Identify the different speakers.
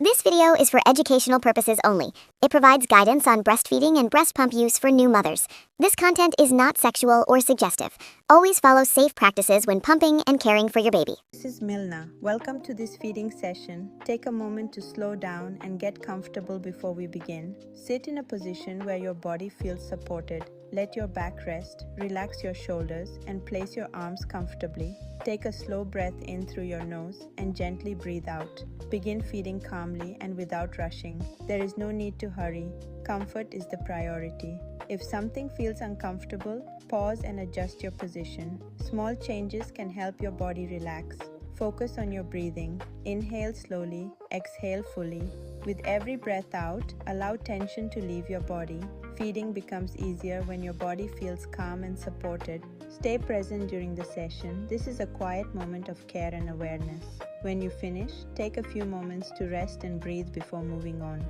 Speaker 1: This video is for educational purposes only. It provides guidance on breastfeeding and breast pump use for new mothers. This content is not sexual or suggestive. Always follow safe practices when pumping and caring for your baby.
Speaker 2: This is Milana. Welcome to this feeding session. Take a moment to slow down and get comfortable before we begin. Sit in a position where your body feels supported. Let your back rest, relax your shoulders, and place your arms comfortably. Take a slow breath in through your nose and gently breathe out. Begin feeding calmly and without rushing. There is no need to hurry. Comfort is the priority. If something feels uncomfortable, pause and adjust your position. Small changes can help your body relax. Focus on your breathing. Inhale slowly, exhale fully. With every breath out, allow tension to leave your body. Feeding becomes easier when your body feels calm and supported. Stay present during the session. This is a quiet moment of care and awareness. When you finish, take a few moments to rest and breathe before moving on.